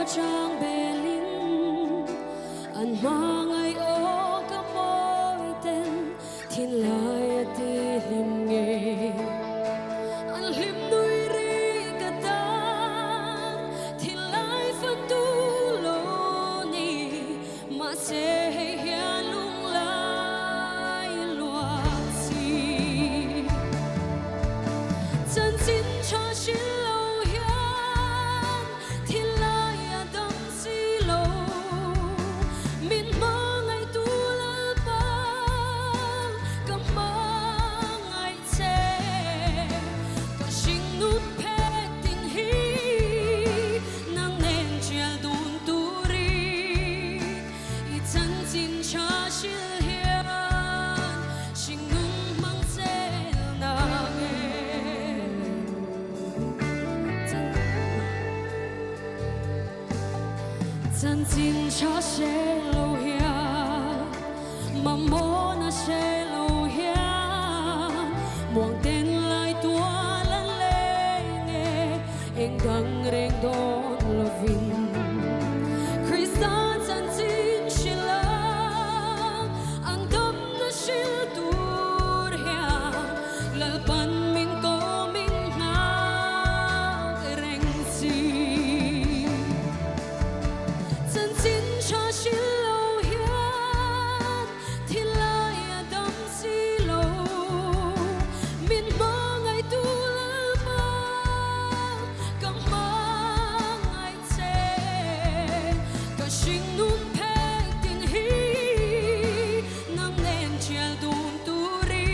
cho trang bề linh anh mang ai ô cả môi tên thiên lai ti lim nghề anh lim nuôi ri cả ta thiên lai phân tu lô ni mà sẽ hiền lung lai loa si chân chính cho xin chân chính cho sẽ lâu hiền mà mô na sẽ lâu hiền muang tên lại tua lần lên nghe em gắng rèn đón lo vinh Christa chân chính sẽ là anh đâm na sẽ tur hiền lỡ ban mình có mình ngã rèn gì cho xin lâu hiền thiên lai đắm si lâu miền mơ ngày tu lỡ mơ cầm mơ ngày trẻ cả xin nun phê tình hi nang nên chia đun tu ri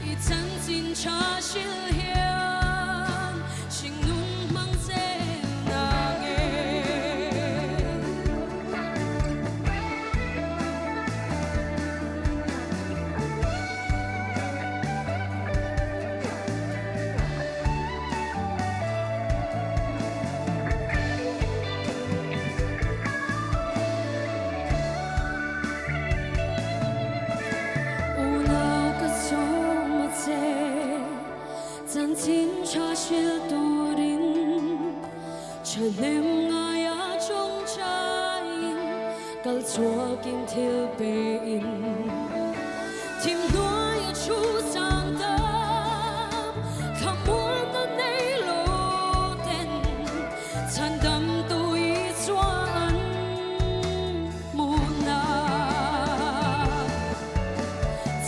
i chân xin cho xin hiền xin nun mang dễ chân chính cho chiếc tu đình cho nem ngay ở trong trái cầu chúa kim thiêu bề in tìm nuôi ở chú sang tâm không muốn nó nấy lô tên chân đâm tôi cho anh muốn na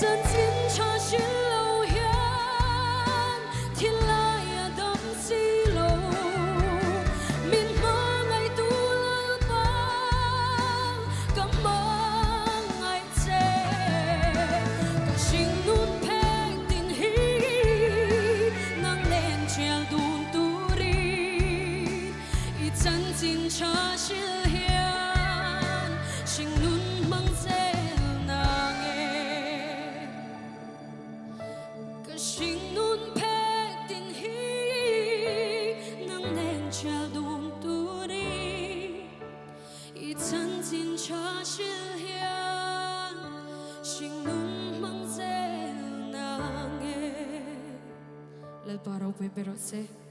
chân chính cho chiếc thiên lai đắm si lâu miền mơ ngày tu lỡ băng cầm mơ ngày trẻ cả xin nun phê tình hi nang nên treo đun tu ri i chân chính cho xin hiền xin nun mang dễ nàng nghe cả xin nun chân chính cho chiếc hiền xin nun mang dễ nàng nghe let barau pe perose